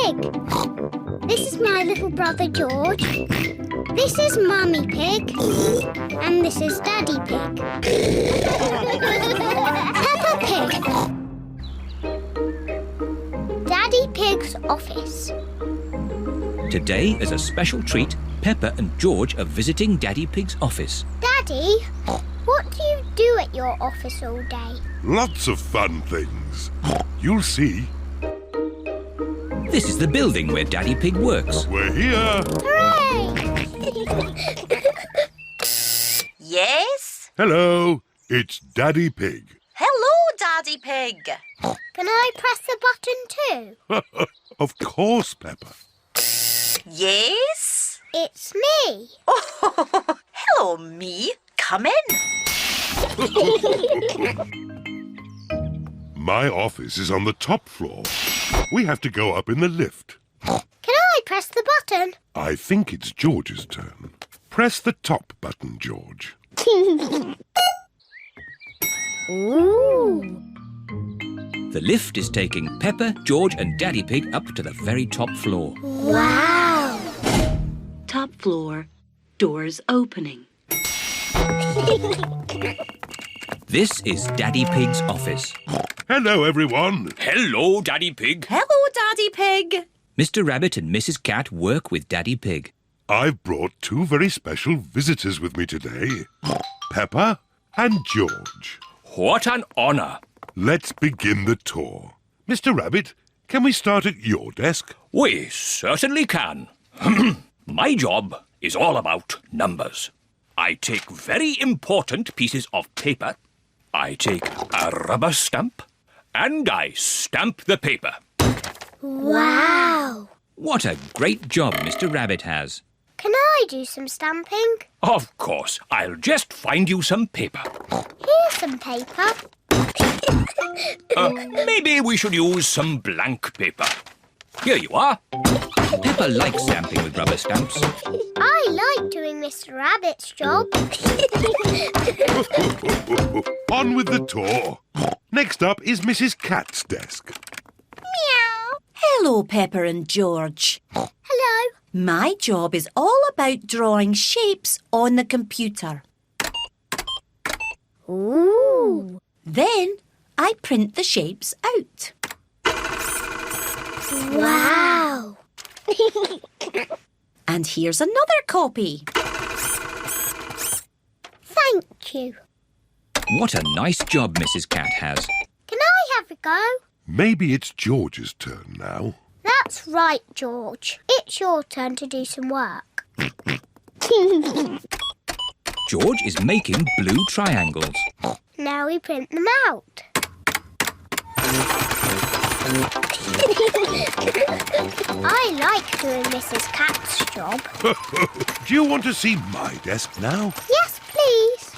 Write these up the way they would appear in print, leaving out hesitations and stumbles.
Pig. This is my little brother George. This is Mummy Pig. And this is Daddy Pig. Peppa Pig. Daddy Pig's office. Today, as a special treat, Peppa and George are visiting Daddy Pig's office. Daddy, what do you do at your office all day? Lots of fun things. You'll see. This is the building where Daddy Pig works. We're here. Hooray! Yes? Hello, it's Daddy Pig. Hello, Daddy Pig. Can I press the button too? Of course, Peppa. Yes? It's me. Oh, hello, me. Come in. My office is on the top floor. We have to go up in the lift. Can I press the button? I think it's George's turn. Press the top button, George. Ooh. The lift is taking Peppa, George and Daddy Pig up to the very top floor. Wow. Top floor, doors opening. This is Daddy Pig's office. Hello, everyone. Hello, Daddy Pig. Hello, Daddy Pig. Mr. Rabbit and Mrs. Cat work with Daddy Pig. I've brought two very special visitors with me today. Peppa and George. What an honour. Let's begin the tour. Mr. Rabbit, can we start at your desk? We certainly can. My job is all about numbers. I take very important pieces of paper. I take a rubber stamp and I stamp the paper. Wow. What a great job Mr. Rabbit has. Can I do some stamping? Of course, I'll just find you some paper. Here's some paper. Maybe we should use some blank paper. Here you are. Peppa likes stamping with rubber stamps. I like doing Mr. Rabbit's job. On with the tour. Next up is Mrs. Cat's desk. Meow. Hello, Peppa and George. Hello. My job is all about drawing shapes on the computer. Ooh. Then I print the shapes out. Wow. And here's another copy. Thank you. What a nice job Mrs. Cat has. Can I have a go? Maybe it's George's turn now. That's right, George. It's your turn to do some work. George is making blue triangles. Now we print them out. I like doing Mrs. Cat's job. Do you want to see my desk now? Yes, please.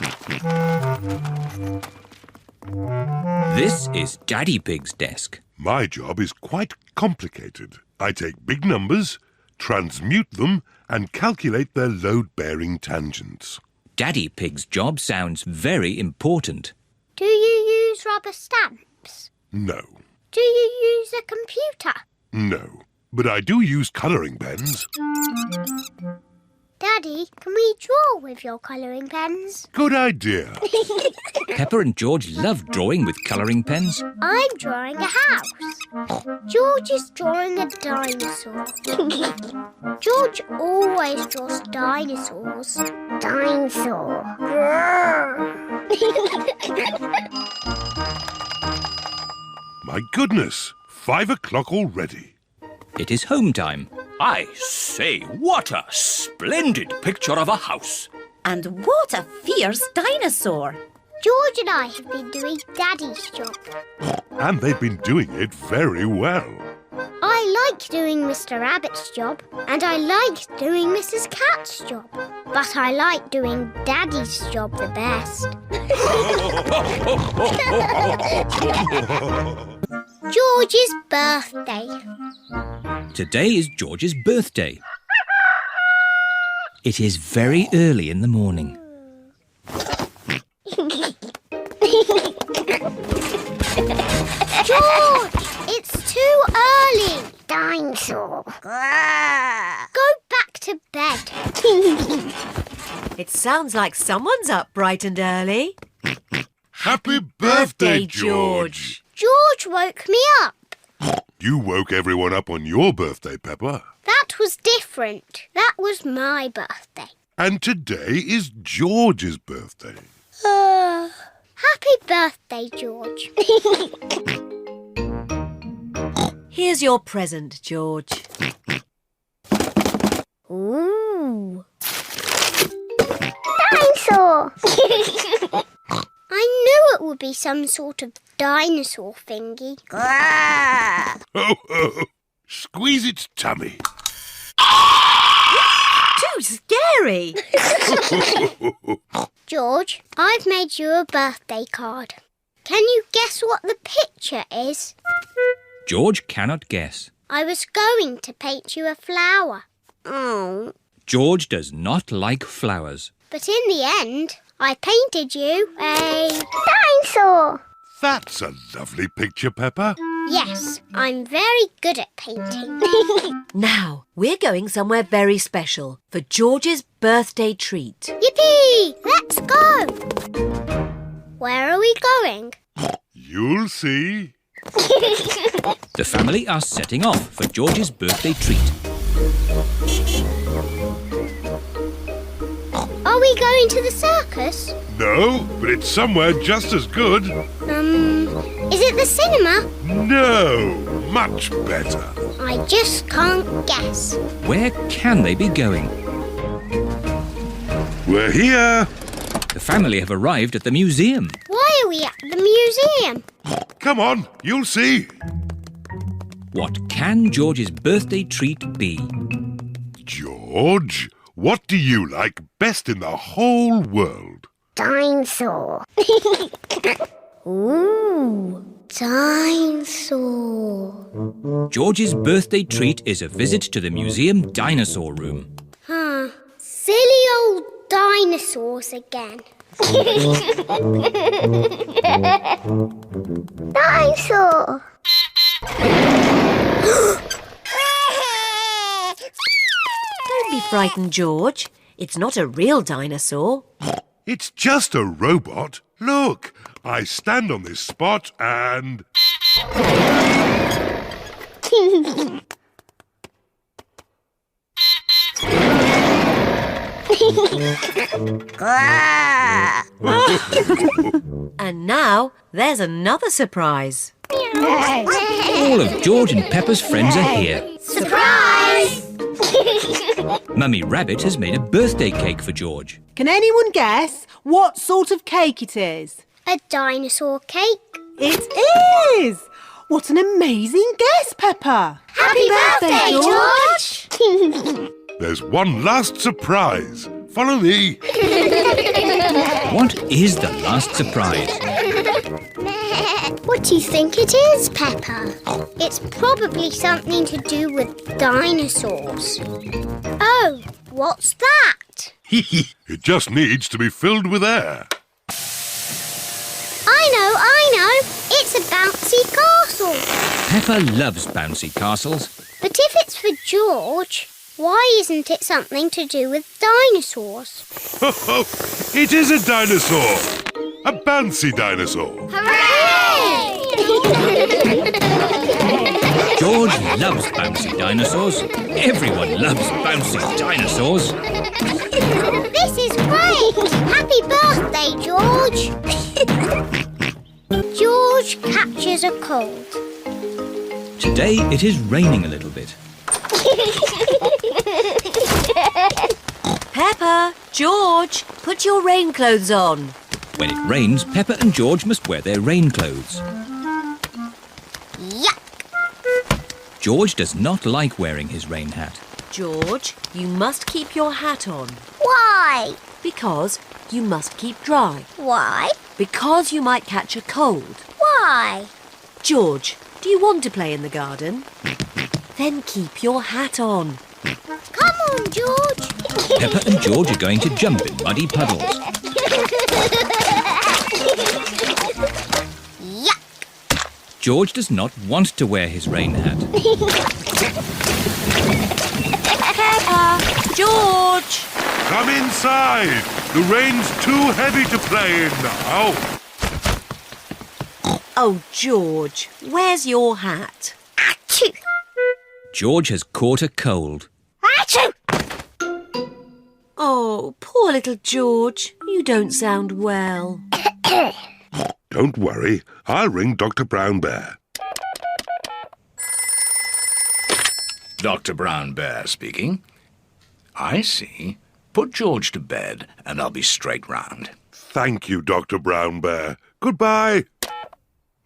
This is Daddy Pig's desk. My job is quite complicated. I take big numbers, transmute them, and calculate their load-bearing tangents. Daddy Pig's job sounds very important. Do you use rubber stamps? No, Do you use a computer? no. But I do use colouring pens. Daddy, can we draw with your colouring pens? Good idea. Peppa and George love drawing with colouring pens. I'm drawing a house. George is drawing a dinosaur. George always draws dinosaurs. Dinosaur. My goodness, 5 o'clock already. It is home time. I say, what a splendid picture of a house. And what a fierce dinosaur. George and I have been doing Daddy's job. And they've been doing it very well. I like doing Mr. Rabbit's job, and I like doing Mrs. Cat's job. But I like doing Daddy's job the best. George's birthday. Today is George's birthday. It is very early in the morning. George, it's too early. dinosaur. Go back to bed. It sounds like someone's up bright and early. Happy birthday, George! George woke me up. You woke everyone up on your birthday, Peppa. That was different. That was my birthday. And today is George's birthday. Happy birthday, George. Here's your present, George. Ooh. Dinosaur! I knew it would be some sort of dinosaur thingy. Ho, ho! Squeeze its tummy. Too scary! George, I've made you a birthday card. Can you guess what the picture is? George cannot guess. I was going to paint you a flower. Oh. George does not like flowers. But in the end, I painted you a dinosaur. That's a lovely picture, Peppa. Yes, I'm very good at painting. Now, we're going somewhere very special for George's birthday treat. Yippee! Let's go! Where are we going? You'll see. The family are setting off for George's birthday treat. Are we going to the circus? No, but it's somewhere just as good. Is it the cinema? No, much better. I just can't guess. Where can they be going? We're here. The family have arrived at the museum. Why are we at the museum? Come on, you'll see. What can George's birthday treat be? George, what do you like best in the whole world? Dinosaur. Ooh, dinosaur. George's birthday treat is a visit to the museum dinosaur room. Silly old dinosaurs again. Dinosaur. Don't be frightened, George. It's not a real dinosaur. It's just a robot. Look, I stand on this spot and... And now, there's another surprise. All of George and Peppa's friends are here. Surprise! Mummy Rabbit has made a birthday cake for George. Can anyone guess what sort of cake it is? A dinosaur cake. It is! What an amazing guess, Peppa! Happy birthday, George! There's one last surprise. Follow me. What is the last surprise? What do you think it is, Peppa? It's probably something to do with dinosaurs. Oh, what's that? It just needs to be filled with air. I know. It's a bouncy castle. Peppa loves bouncy castles. But if it's for George, why isn't it something to do with dinosaurs? It is a dinosaur. A bouncy dinosaur. Hooray! George loves bouncy dinosaurs. Everyone loves bouncy dinosaurs. This is great! Happy birthday, George! George catches a cold. Today it is raining a little bit. Peppa, George, put your rain clothes on. When it rains, Peppa and George must wear their rain clothes. Yuck! George does not like wearing his rain hat. George, you must keep your hat on. Why? Because you must keep dry. Why? Because you might catch a cold. Why? George, do you want to play in the garden? Then keep your hat on. Come on, George! Peppa and George are going to jump in muddy puddles. Yuck! George does not want to wear his rain hat. Peppa! George! Come inside. The rain's too heavy to play in now. Oh, George, where's your hat? Achoo! George has caught a cold. Achoo! Oh, poor little George. You don't sound well. Don't worry. I'll ring Dr. Brown Bear. Dr. Brown Bear speaking. I see. Put George to bed and I'll be straight round. Thank you, Dr. Brown Bear. Goodbye.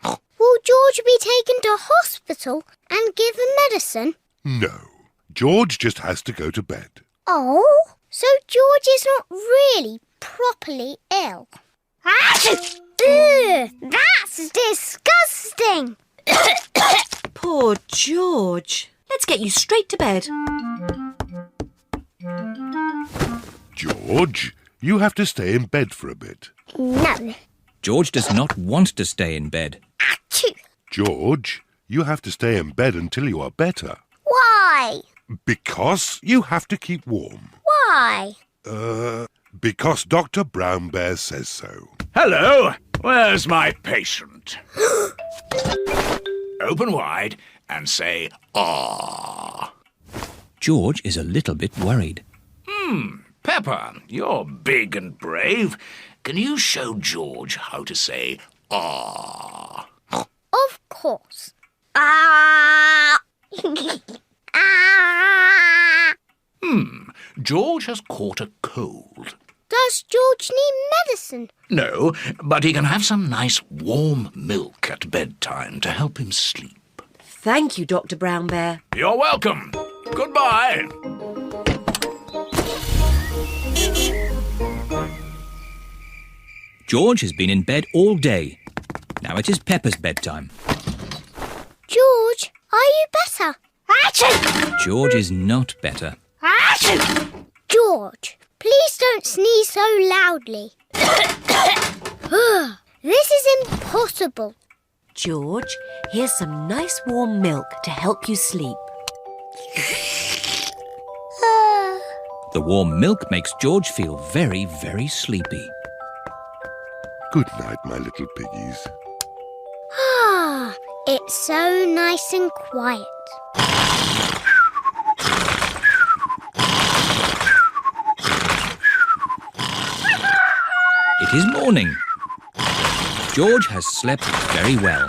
Will George be taken to hospital and given medicine? No. George just has to go to bed. Oh, so George is not really properly ill. Achoo! Ugh, that's disgusting. Poor George. Let's get you straight to bed. George, you have to stay in bed for a bit. No. George does not want to stay in bed. Achoo! George, you have to stay in bed until you are better. Why? Because you have to keep warm. Why? Because Dr. Brown Bear says so. Hello, where's my patient? Open wide and say, "Ah." George is a little bit worried. Peppa, you're big and brave. Can you show George how to say, "Ah"? Of course. Ah! Ah! George has caught a cold. Does George need medicine? No, but he can have some nice warm milk at bedtime to help him sleep. Thank you, Dr. Brown Bear. You're welcome. Goodbye. George has been in bed all day. Now it is Peppa's bedtime. George, are you better? Achoo! George is not better. Achoo! George, please don't sneeze so loudly. This is impossible. George, here's some nice warm milk to help you sleep. The warm milk makes George feel very, very sleepy. Good night, my little piggies. Ah, it's so nice and quiet. It is morning. George has slept very well.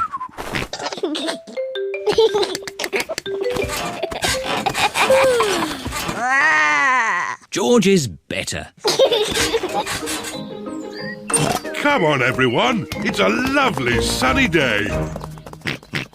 George is better. Come on, everyone. It's a lovely sunny day.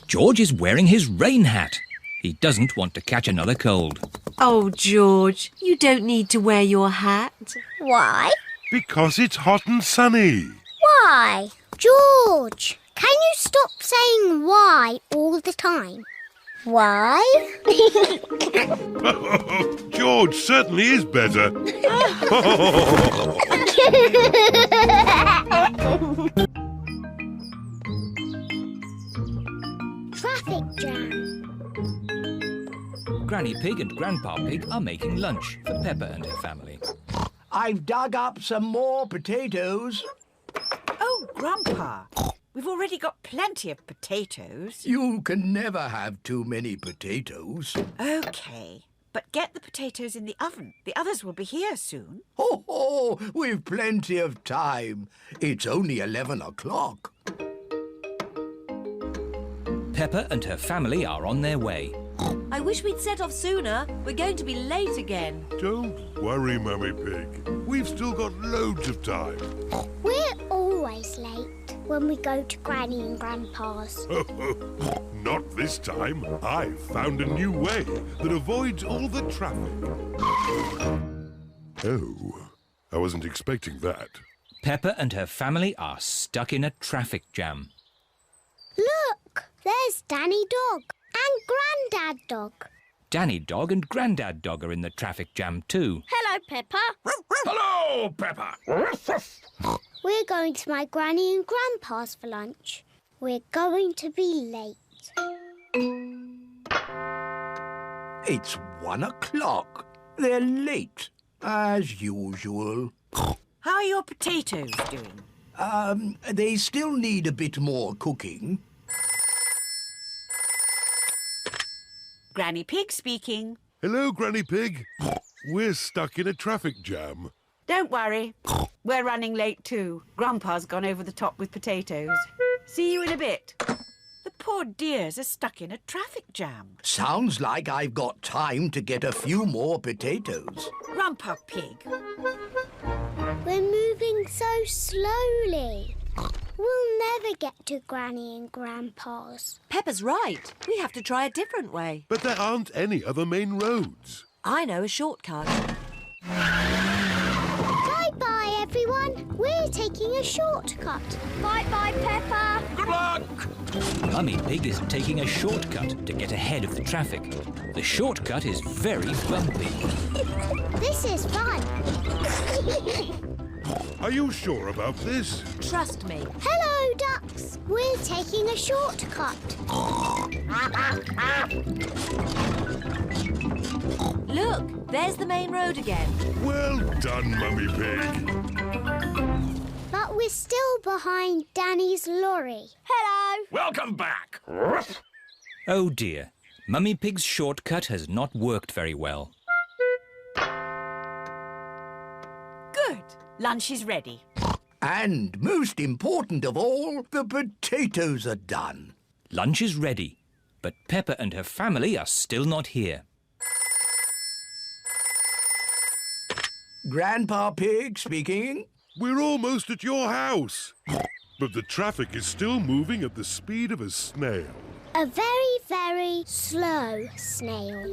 George is wearing his rain hat. He doesn't want to catch another cold. Oh, George, you don't need to wear your hat. Why? Because it's hot and sunny. Why? George, can you stop saying why all the time? Why? George certainly is better. Traffic jam. Granny Pig and Grandpa Pig are making lunch for Peppa and her family. I've dug up some more potatoes. Oh, Grandpa, we've already got plenty of potatoes. You can never have too many potatoes. OK, but get the potatoes in the oven. The others will be here soon. Ho, we've plenty of time. It's only 11 o'clock. Peppa and her family are on their way. I wish we'd set off sooner. We're going to be late again. Don't worry, Mummy Pig. We've still got loads of time. We're always late when we go to Granny and Grandpa's. Not this time. I've found a new way that avoids all the traffic. Oh, I wasn't expecting that. Peppa and her family are stuck in a traffic jam. Look, there's Danny Dog and Grandad Dog. Danny Dog and Grandad Dog are in the traffic jam too. Hello, Peppa. Hello, Peppa. We're going to my Granny and Grandpa's for lunch. We're going to be late. It's 1 o'clock. They're late, as usual. How are your potatoes doing? They still need a bit more cooking. Granny Pig speaking. Hello, Granny Pig. We're stuck in a traffic jam. Don't worry. We're running late too. Grandpa's gone over the top with potatoes. See you in a bit. The poor dears are stuck in a traffic jam. Sounds like I've got time to get a few more potatoes. Grandpa Pig. We're moving so slowly. We'll never get to Granny and Grandpa's. Peppa's right. We have to try a different way. But there aren't any other main roads. I know a shortcut. Bye-bye, everyone. We're taking a shortcut. Bye-bye, Peppa. Good luck! Mummy Pig is taking a shortcut to get ahead of the traffic. The shortcut is very bumpy. This is fun. Are you sure about this? Trust me. Hello, ducks. We're taking a shortcut. Look, there's the main road again. Well done, Mummy Pig. But we're still behind Danny's lorry. Hello. Welcome back. Oh dear, Mummy Pig's shortcut has not worked very well. Good. Lunch is ready. And most important of all, the potatoes are done. Lunch is ready, but Peppa and her family are still not here. Grandpa Pig speaking. We're almost at your house. But the traffic is still moving at the speed of a snail. A very, very slow snail.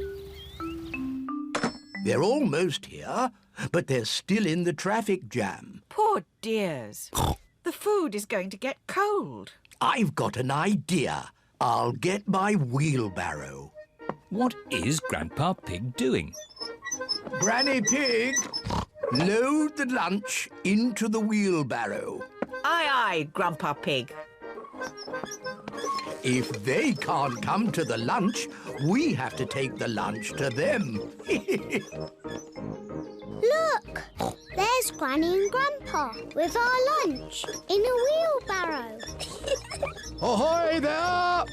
They're almost here, but they're still in the traffic jam. Poor dears. The food is going to get cold. I've got an idea. I'll get my wheelbarrow. What is Grandpa Pig doing? Granny Pig, load the lunch into the wheelbarrow. Aye, aye, Grandpa Pig. If they can't come to the lunch, we have to take the lunch to them. Look, there's Granny and Grandpa with our lunch in a wheelbarrow. Ahoy there!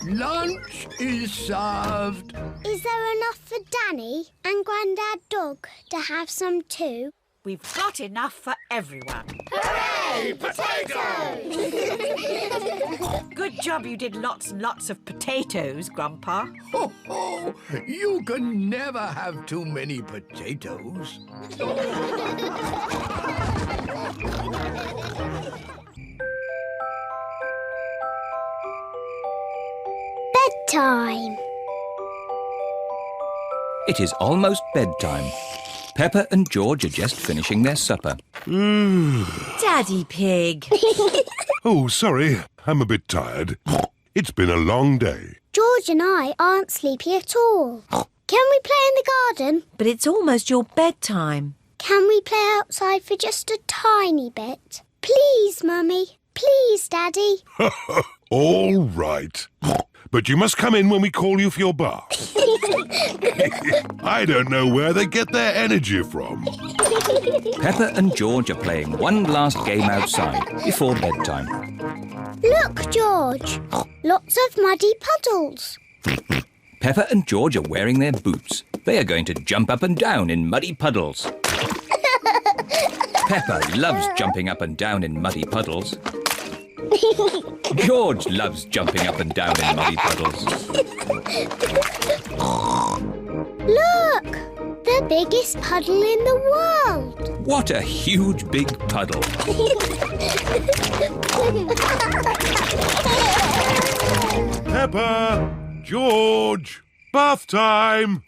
Lunch is served. Is there enough for Danny and Grandad Dog to have some too? We've got enough for everyone. Hooray! Potatoes! Good job you did lots and lots of potatoes, Grandpa. Ho, ho! You can never have too many potatoes. Bedtime. It is almost bedtime. Peppa and George are just finishing their supper. Daddy Pig. Oh, sorry. I'm a bit tired. It's been a long day. George and I aren't sleepy at all. Can we play in the garden? But it's almost your bedtime. Can we play outside for just a tiny bit? Please, Mummy. Please, Daddy. All right. But you must come in when we call you for your bath. I don't know where they get their energy from. Peppa and George are playing one last game outside before bedtime. Look, George. Lots of muddy puddles. Peppa and George are wearing their boots. They are going to jump up and down in muddy puddles. Peppa loves jumping up and down in muddy puddles. George loves jumping up and down in muddy puddles. Look! The biggest puddle in the world. What a huge big puddle. Peppa! George! Bath time!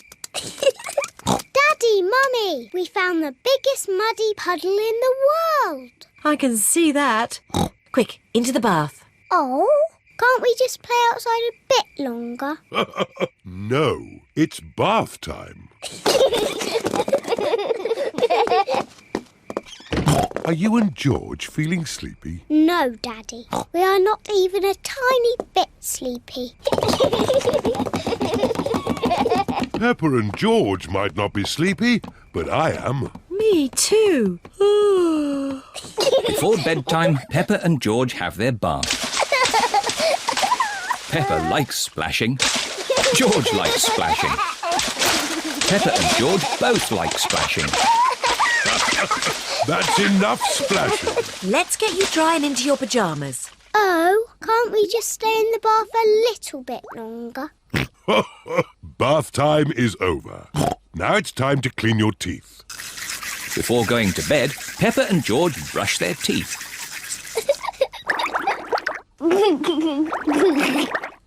Daddy, Mummy, we found the biggest muddy puddle in the world. I can see that. Quick, into the bath. Oh, can't we just play outside a bit longer? No, it's bath Are you and George feeling sleepy? No, Daddy. We are not even a tiny bit sleepy. Peppa and George might not be sleepy, but I am. Me too. Before bedtime, Peppa and George have their bath. Peppa likes splashing. George likes splashing. Peppa and George both like splashing. That's enough splashing. Let's get you dry and into your pyjamas. Oh, can't we just stay in the bath a little bit longer? Bath time is over. Now it's time to clean your teeth. Before going to bed, Peppa and George brush their teeth.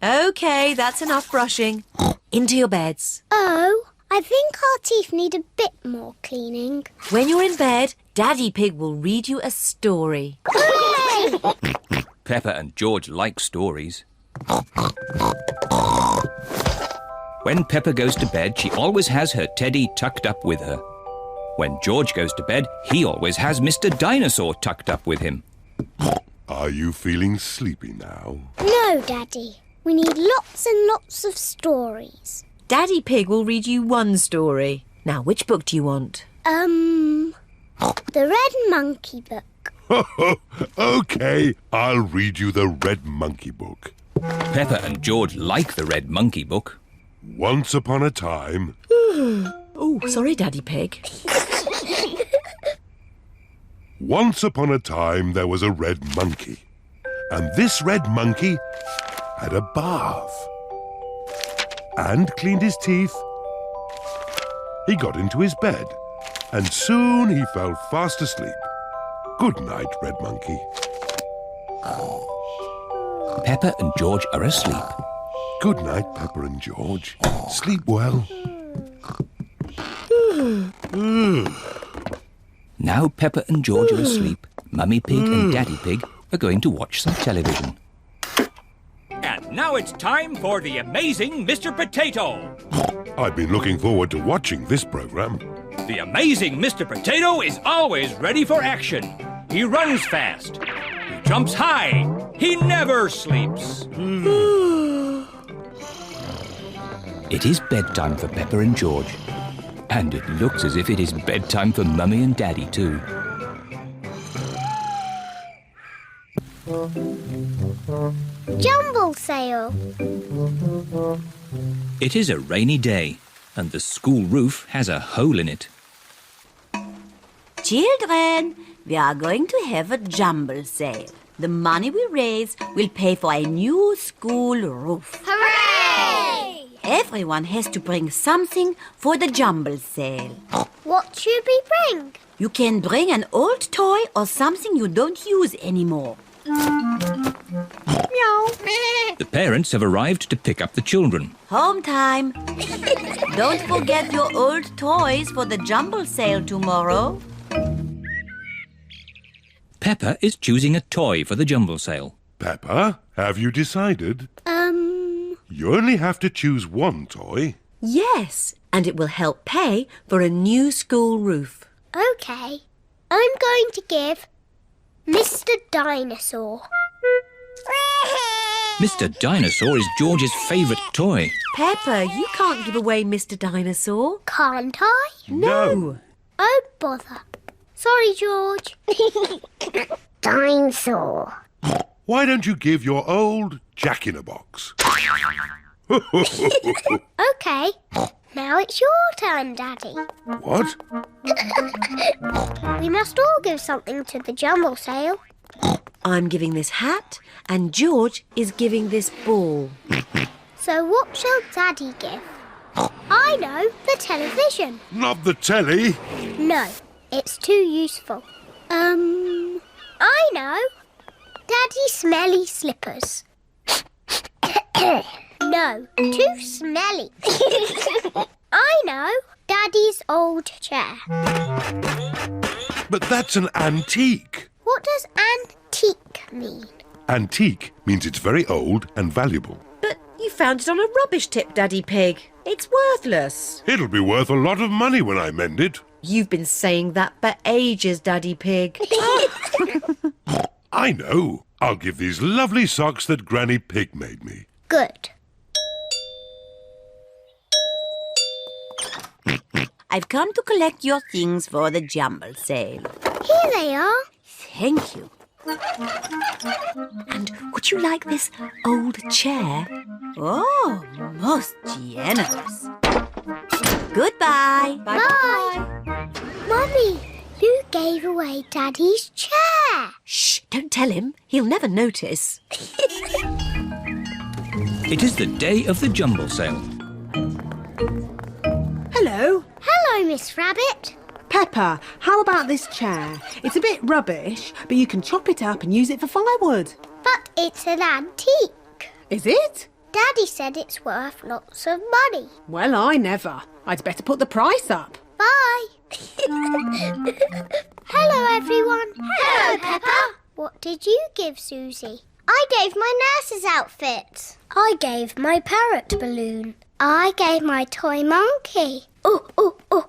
OK, that's enough brushing. Into your beds. Oh, I think our teeth need a bit more cleaning. When you're in bed, Daddy Pig will read you a story. Hooray! Peppa and George like stories. When Peppa goes to bed, she always has her teddy tucked up with her. When George goes to bed, he always has Mr. Dinosaur tucked up with him. Are you feeling sleepy now? No, Daddy. We need lots and lots of stories. Daddy Pig will read you one story. Now, which book do you want? The Red Monkey book. OK, I'll read you the Red Monkey book. Peppa and George like the Red Monkey book. Once upon a time... Oh, sorry, Daddy Pig. Once upon a time there was a red monkey. And this red monkey had a bath. And cleaned his teeth. He got into his bed. And soon he fell fast asleep. Good night, Red Monkey. Peppa and George are asleep. Good night, Peppa and George. Sleep well. Now Peppa and George are asleep, Mummy Pig and Daddy Pig are going to watch some television. And now it's time for the amazing Mr. Potato. I've been looking forward to watching this programme. The amazing Mr. Potato is always ready for action. He runs fast. He jumps high. He never sleeps. It is bedtime for Peppa and George. And it looks as if it is bedtime for Mummy and Daddy too. Jumble sale. It is a rainy day, and the school roof has a hole in it. Children, we are going to have a jumble sale. The money we raise will pay for a new school roof. Hooray! Everyone has to bring something for the jumble sale. What should we bring? You can bring an old toy or something you don't use anymore. Meow. The parents have arrived to pick up the children. Home time. Don't forget your old toys for the jumble sale tomorrow. Peppa is choosing a toy for the jumble sale. Peppa, have you decided? You only have to choose one toy. Yes, and it will help pay for a new school roof. OK. I'm going to give Mr. Dinosaur. Mr. Dinosaur is George's favourite toy. Peppa, you can't give away Mr. Dinosaur. Can't I? No. Oh, bother. Sorry, George. Dinosaur. Why don't you give your old Jack-in-a-Box? OK. Now it's your turn, Daddy. What? We must all give something to the jumble sale. I'm giving this hat, and George is giving this ball. So what shall Daddy give? I know, the television. Not the telly. No, it's too useful. I know. Daddy's smelly slippers. No, too smelly. I know. Daddy's old chair. But that's an antique. What does antique mean? Antique means it's very old and valuable. But you found it on a rubbish tip, Daddy Pig. It's worthless. It'll be worth a lot of money when I mend it. You've been saying that for ages, Daddy Pig. I know. I'll give these lovely socks that Granny Pig made me. Good. I've come to collect your things for the jumble sale. Here they are. Thank you. And would you like this old chair? Oh, most generous. Goodbye. Bye. Mummy, you gave away Daddy's chair. Shh, don't tell him. He'll never notice. It is the day of the jumble sale. Hello. Hello, Miss Rabbit. Peppa, how about this chair? It's a bit rubbish, but you can chop it up and use it for firewood. But it's an antique. Is it? Daddy said it's worth lots of money. Well, I never. I'd better put the price up. Bye. Hello, everyone. Hello, Peppa. What did you give Susie? I gave my nurse's outfit. I gave my parrot balloon. I gave my toy monkey. Oh, oh, oh.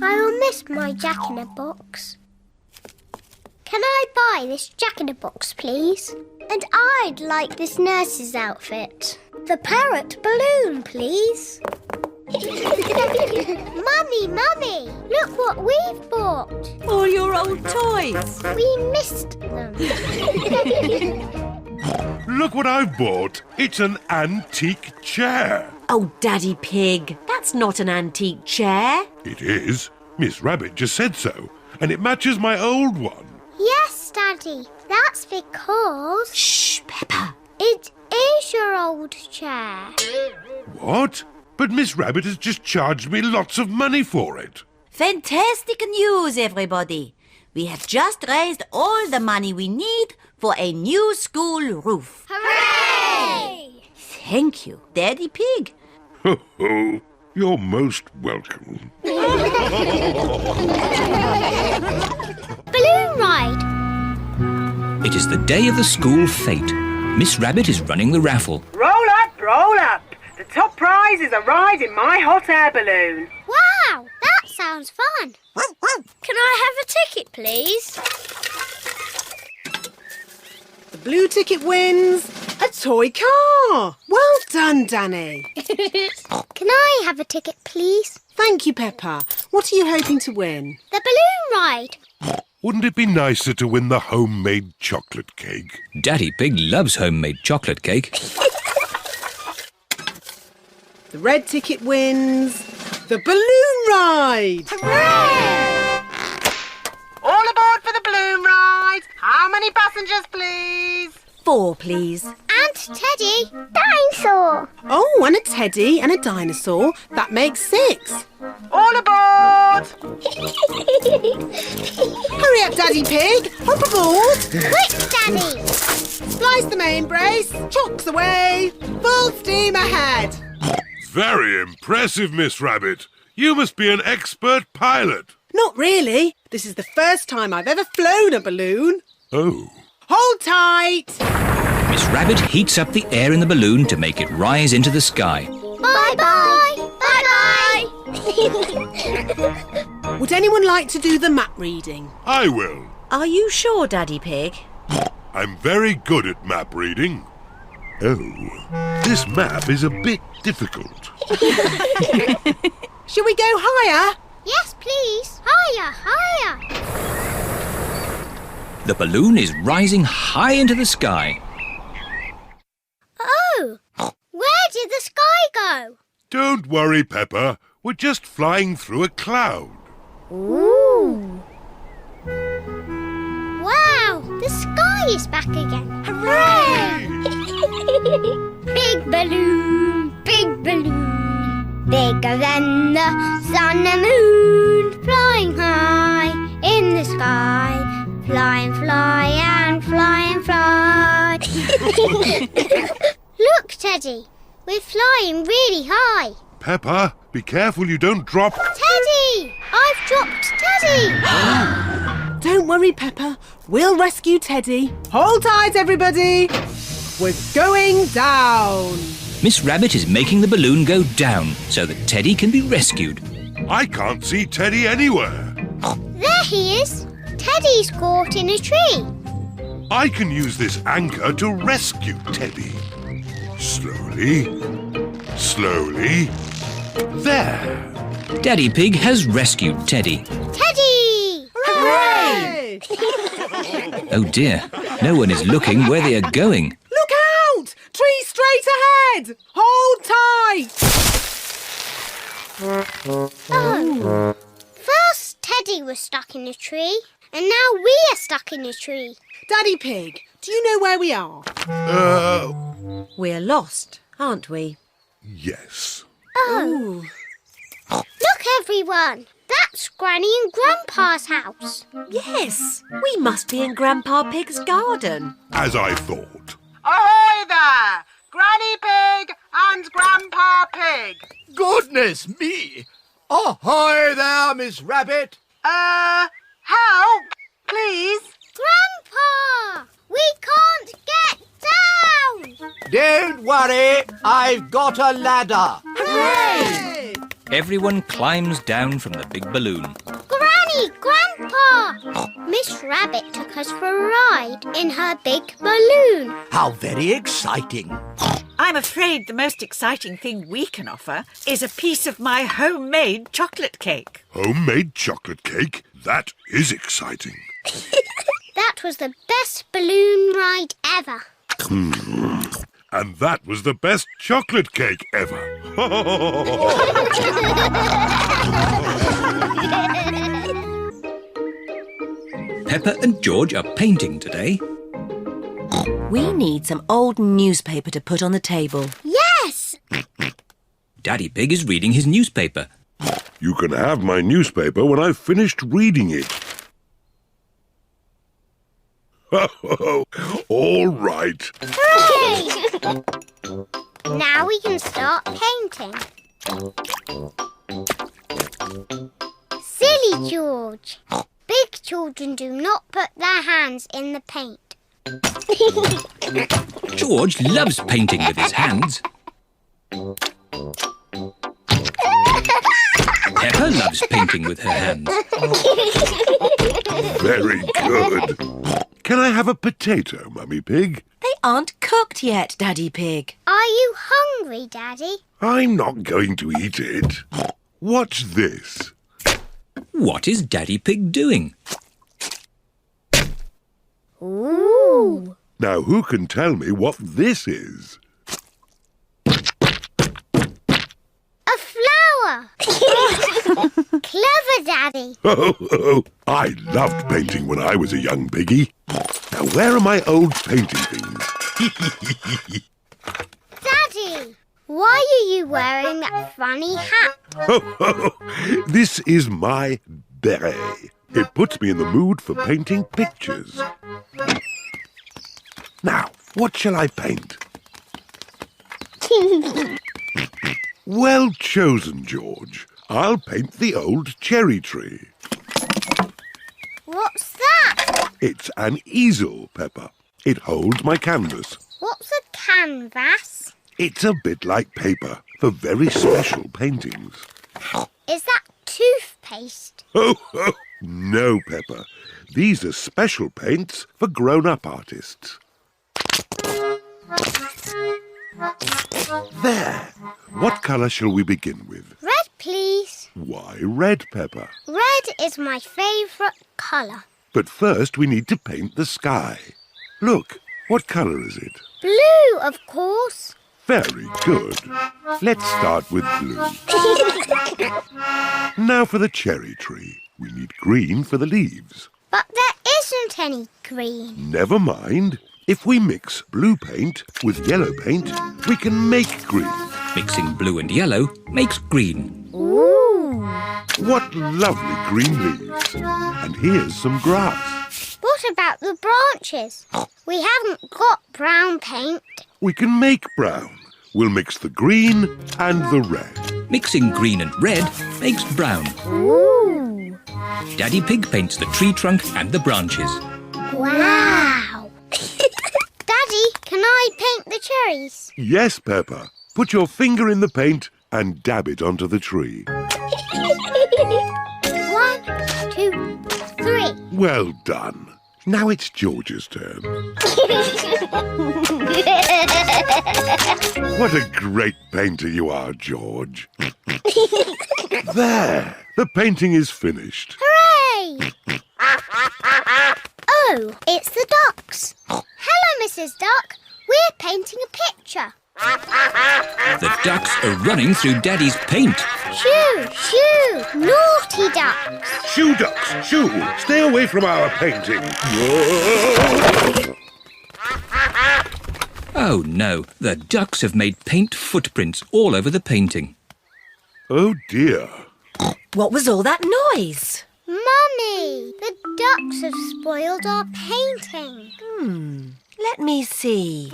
I will miss my Jack-in-a-Box. Can I buy this Jack-in-a-Box, please? And I'd like this nurse's outfit. The parrot balloon, please. Mummy, look what we've bought. All your old toys. We missed them. Look what I've bought. It's an antique chair. Oh, Daddy Pig, that's not an antique chair. It is. Miss Rabbit just said so. And it matches my old one. Yes, Daddy. That's because... Shh, Peppa. It is your old chair. What? But Miss Rabbit has just charged me lots of money for it. Fantastic news, everybody. We have just raised all the money we need for a new school roof. Hooray! Thank you, Daddy Pig. Ho ho. You're most welcome. Balloon ride. It is the day of the school fete. Miss Rabbit is running the raffle. Roll up, roll up. The top prize is a ride in my hot air balloon. Wow, that sounds fun. Can I have a ticket, please? The blue ticket wins a toy car. Well done, Danny. Can I have a ticket, please? Thank you, Peppa. What are you hoping to win? The balloon ride. Wouldn't it be nicer to win the homemade chocolate cake? Daddy Pig loves homemade chocolate cake. The red ticket wins the balloon ride. Hooray! All aboard for the balloon ride. How many passengers, please? 4, please. And Teddy. Dinosaur. Oh, and a teddy and a dinosaur. That makes 6. All aboard! Hurry up, Daddy Pig. Hop aboard. Quick, Daddy. Splice the main brace. Chocks away. Full steam ahead. Very impressive, Miss Rabbit. You must be an expert pilot. Not really. This is the first time I've ever flown a balloon. Oh. Hold tight. Miss Rabbit heats up the air in the balloon to make it rise into the sky. Bye-bye. Bye-bye. Would anyone like to do the map reading? I will. Are you sure, Daddy Pig? I'm very good at map reading. Oh, this map is a bit difficult. Shall we go higher? Yes, please. Higher, higher. The balloon is rising high into the sky. Oh, where did the sky go? Don't worry, Peppa. We're just flying through a cloud. Ooh. Wow, the sky is back again. Hooray! Big balloon, bigger than the sun and moon. Flying high in the sky. Fly and fly and fly and fly. Look, Teddy, we're flying really high. Peppa, be careful you don't drop... Teddy! I've dropped Teddy! Don't worry, Peppa. We'll rescue Teddy. Hold tight, everybody. We're going down. Miss Rabbit is making the balloon go down so that Teddy can be rescued. I can't see Teddy anywhere. There he is. Teddy's caught in a tree. I can use this anchor to rescue Teddy. Slowly. Slowly. There. Daddy Pig has rescued Teddy. Teddy! Hooray! Oh dear, no one is looking where they are going. Look out! Tree straight ahead! Hold tight! Oh. First Teddy was stuck in a tree, and now we are stuck in a tree. Daddy Pig, do you know where we are? We're lost, aren't we? Yes. Oh. Look, everyone. That's Granny and Grandpa's house. Yes, we must be in Grandpa Pig's garden. As I thought. Ahoy there! Granny Pig and Grandpa Pig. Goodness me! Ahoy there, Miss Rabbit! Help, please. Grandpa! We can't get down! Don't worry, I've got a ladder. Hooray! Everyone climbs down from the big balloon. Granny! Grandpa! Miss Rabbit took us for a ride in her big balloon. How very exciting. I'm afraid the most exciting thing we can offer is a piece of my homemade chocolate cake. Homemade chocolate cake? That is exciting. That was the best balloon ride ever. And that was the best chocolate cake ever. Peppa and George are painting today. We need some old newspaper to put on the table. Yes! Daddy Pig is reading his newspaper. You can have my newspaper when I've finished reading it. All right. Hooray! Now we can start painting. Silly George. Big children do not put their hands in the paint. George loves painting with his hands. Peppa loves painting with her hands. Very good. Can I have a potato, Mummy Pig? They aren't cooked yet, Daddy Pig. Are you hungry, Daddy? I'm not going to eat it. What's this? What is Daddy Pig doing? Ooh. Now, who can tell me what this is? A flower. Clever, Daddy. I loved painting when I was a young piggy. Now, where are my old painting things? Daddy, why are you wearing that funny hat? This is my beret. It puts me in the mood for painting pictures. Now, what shall I paint? Well chosen, George. I'll paint the old cherry tree. What's that? It's an easel, Peppa. It holds my canvas. What's a canvas? It's a bit like paper for very special paintings. Is that toothpaste? Oh, no, Peppa. These are special paints for grown-up artists. There. What colour shall we begin with? Red, please. Why red, Peppa? Red is my favourite colour. But first we need to paint the sky. Look, what colour is it? Blue, of course. Very good. Let's start with blue. Now for the cherry tree. We need green for the leaves. But there isn't any green. Never mind. If we mix blue paint with yellow paint, we can make green. Mixing blue and yellow makes green. Ooh. What lovely green leaves. And here's some grass. What about the branches? We haven't got brown paint. We can make brown. We'll mix the green and the red. Mixing green and red makes brown. Ooh. Daddy Pig paints the tree trunk and the branches. Wow. Daddy, can I paint the cherries? Yes, Peppa. Put your finger in the paint and dab it onto the tree. 1, 2, 3. Well done. Now it's George's turn. What a great painter you are, George. There! The painting is finished. Hooray! Oh, it's the ducks. Hello, Mrs. Duck. We're painting a picture. The ducks are running through Daddy's paint. Shoo, shoo, naughty ducks. Shoo, ducks, shoo! Stay away from our painting. Oh no, the ducks have made paint footprints all over the painting. Oh dear. What was all that noise? Mummy, the ducks have spoiled our painting. Let me see.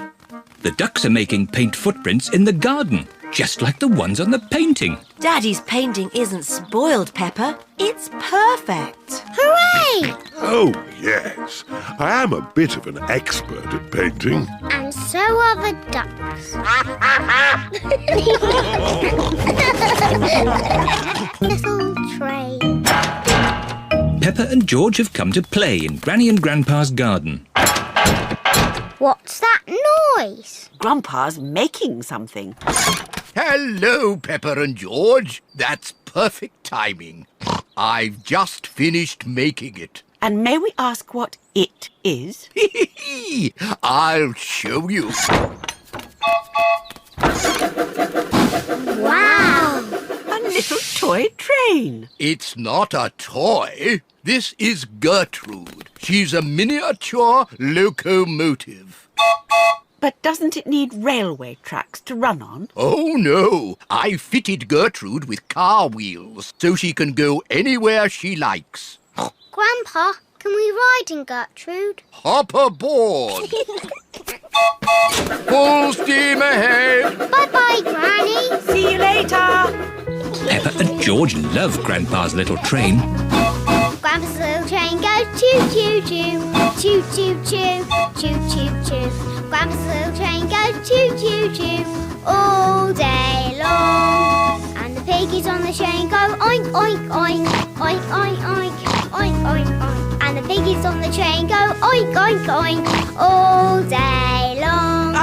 The ducks are making paint footprints in the garden, just like the ones on the painting. Daddy's painting isn't spoiled, Peppa. It's perfect. Hooray! Oh, yes. I am a bit of an expert at painting. And so are the ducks. Little train. Peppa and George have come to play in Granny and Grandpa's garden. What's that noise? Grandpa's making something. Hello, Peppa and George. That's perfect timing. I've just finished making it. And may we ask what it is? I'll show you. Wow! A little toy train. It's not a toy. This is Gertrude. She's a miniature locomotive. But doesn't it need railway tracks to run on? Oh, no. I fitted Gertrude with car wheels so she can go anywhere she likes. Grandpa, can we ride in Gertrude? Hop aboard. Full steam ahead. Bye-bye, Granny. See you later. Peppa and George love Grandpa's little train. Grandpa's little train goes choo-choo-choo, choo-choo-choo, choo-choo-choo. Grandpa's little train goes choo-choo-choo all day long. And the piggies on the train go oink, oink, oink, oink, oink, oink, oink, oink, oink. And the piggies on the train go oink, oink, oink all day long.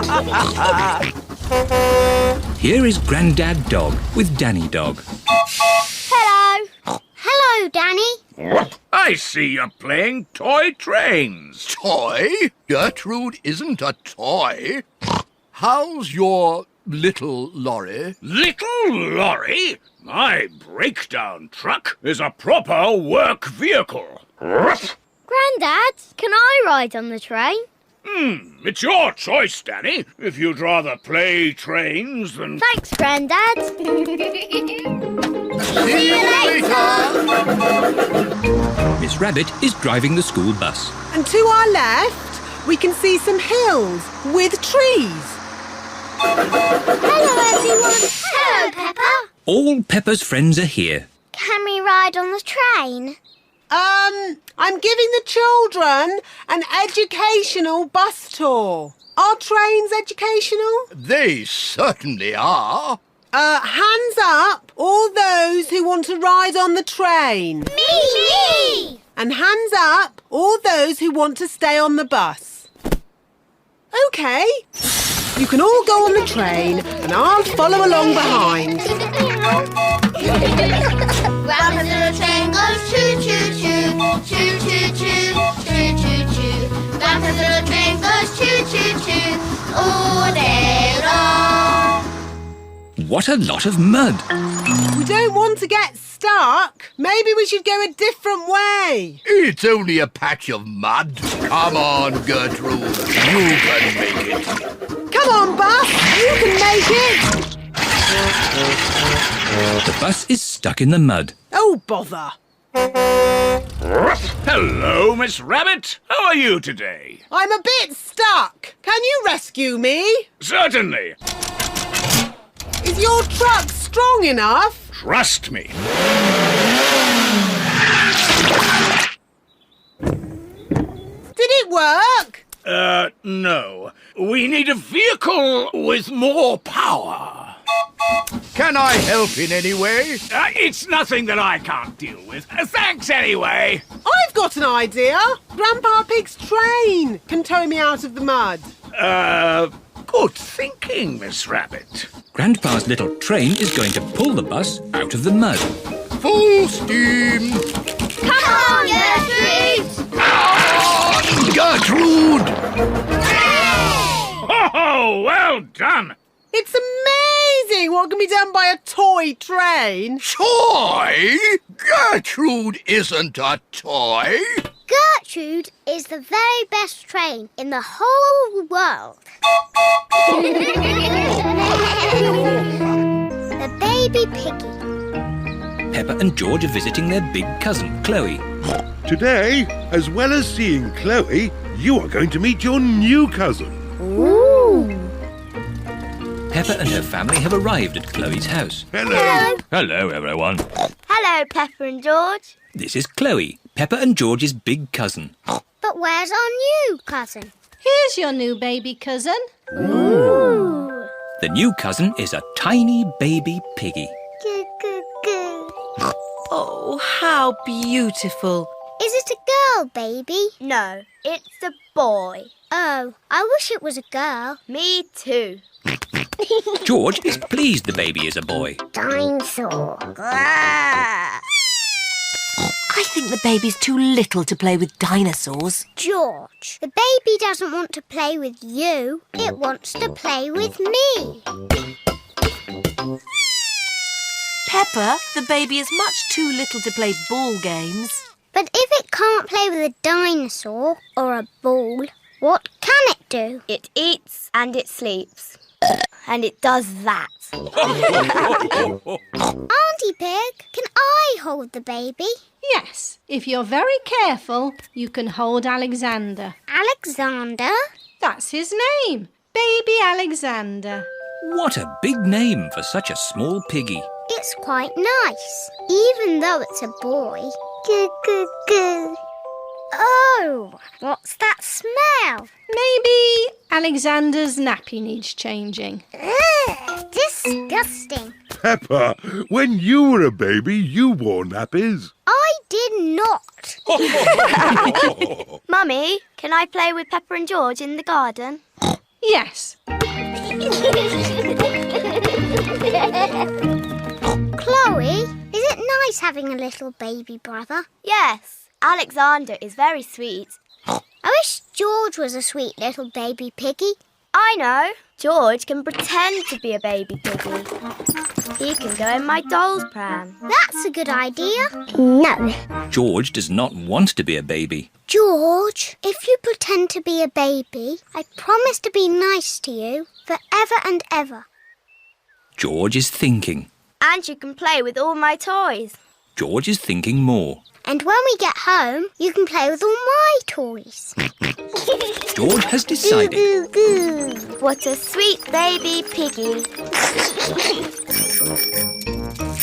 Here is Grandad Dog with Danny Dog. Hello. Hello, Danny. I see you're playing toy trains. Toy? Gertrude isn't a toy. How's your little lorry? Little lorry? My breakdown truck is a proper work vehicle. Grandad, can I ride on the train? It's your choice, Danny. If you'd rather play trains than... Thanks, Grandad. See you later. Miss Rabbit is driving the school bus. And to our left, we can see some hills with trees. Hello, everyone. Hello, Peppa. All Peppa's friends are here. Can we ride on the train? I'm giving the children an educational bus tour. Are trains educational? They certainly are. Hands up, all those who want to ride on the train. Me! And hands up, all those who want to stay on the bus. OK. You can all go on the train and I'll follow along behind. Grandpa's little train goes choo-choo-choo, choo-choo-choo, choo-choo-choo. Grandpa's little train goes choo-choo-choo all day long. What a lot of mud. We don't want to get stuck. Maybe we should go a different way. It's only a patch of mud. Come on, Gertrude. You can make it. Come on, bus. You can make it. The bus is stuck in the mud. Oh, bother. Hello, Miss Rabbit. How are you today? I'm a bit stuck. Can you rescue me? Certainly. Is your truck strong enough? Trust me. Did it work? No. We need a vehicle with more power. Can I help in any way? It's nothing that I can't deal with. Thanks anyway. I've got an idea. Grandpa Pig's train can tow me out of the mud. Good thinking, Miss Rabbit. Grandpa's little train is going to pull the bus out of the mud. Full steam! Come on, Gertrude! Gertrude! Oh, well done. It's amazing what can be done by a toy train. Toy? Gertrude isn't a toy. Gertrude is the very best train in the whole world. The baby piggy. Peppa and George are visiting their big cousin, Chloe. Today, as well as seeing Chloe, you are going to meet your new cousin. Ooh. Peppa and her family have arrived at Chloe's house. Hello. Hello, everyone. Hello, Peppa and George. This is Chloe, Peppa and George's big cousin. But where's our new cousin? Here's your new baby cousin. Ooh. The new cousin is a tiny baby piggy. Goo, goo, goo. Oh, how beautiful. Is it a girl, baby? No, it's a boy. Oh, I wish it was a girl. Me too. George is pleased the baby is a boy. Dinosaur. I think the baby's too little to play with dinosaurs. George, the baby doesn't want to play with you. It wants to play with me. Peppa, the baby is much too little to play ball games. But if it can't play with a dinosaur or a ball, what can it do? It eats and it sleeps. And it does that. Auntie Pig, can I hold the baby? Yes, if you're very careful, you can hold Alexander. Alexander? That's his name, Baby Alexander. What a big name for such a small piggy. It's quite nice, even though it's a boy. Goo, goo, goo. Oh, what's that smell? Maybe Alexander's nappy needs changing. Ugh, disgusting. Peppa, when you were a baby, you wore nappies. I did not. Mummy, can I play with Peppa and George in the garden? Yes. Chloe, is it nice having a little baby brother? Yes, Alexander is very sweet. I wish George was a sweet little baby piggy. I know. George can pretend to be a baby piggy. He can go in my doll's pram. That's a good idea. No. George does not want to be a baby. George, if you pretend to be a baby, I promise to be nice to you forever and ever. George is thinking. And you can play with all my toys. George is thinking more. And when we get home, you can play with all my toys. George has decided. Goo, goo, goo. What a sweet baby piggy.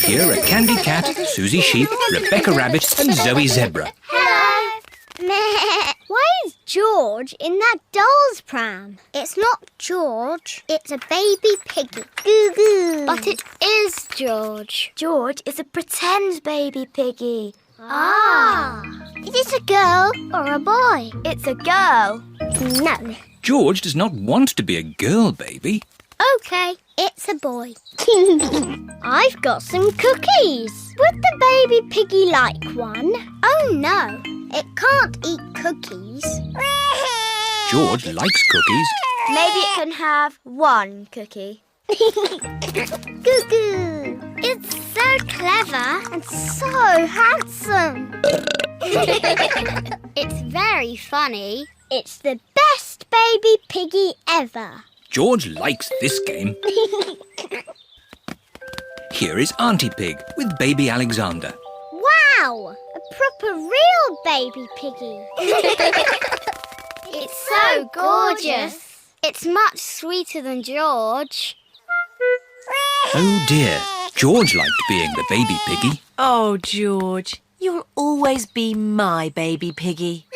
Here are Candy Cat, Susie Sheep, Rebecca Rabbit and Zoe Zebra. Hello. Meh. Why is George in that doll's pram? It's not George, it's a baby piggy. Goo goo. But it is George. George is a pretend baby piggy. Ah. Is it a girl or a boy? It's a girl. No. George does not want to be a girl baby. OK, it's a boy. I've got some cookies. Would the baby piggy like one? Oh, no. It can't eat cookies. George likes cookies. Maybe it can have one cookie. Goo goo. It's so clever and so handsome. It's very funny. It's the best baby piggy ever. George likes this game. Here is Auntie Pig with baby Alexander. Wow! A proper real baby piggy. It's so gorgeous. It's much sweeter than George. Oh dear, George liked being the baby piggy. Oh, George, you'll always be my baby piggy.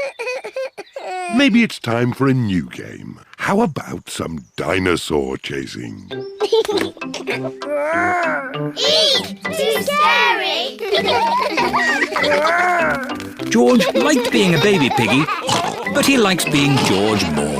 Maybe it's time for a new game. How about some dinosaur chasing? Eek! Too scary! George liked being a baby piggy, but he likes being George more.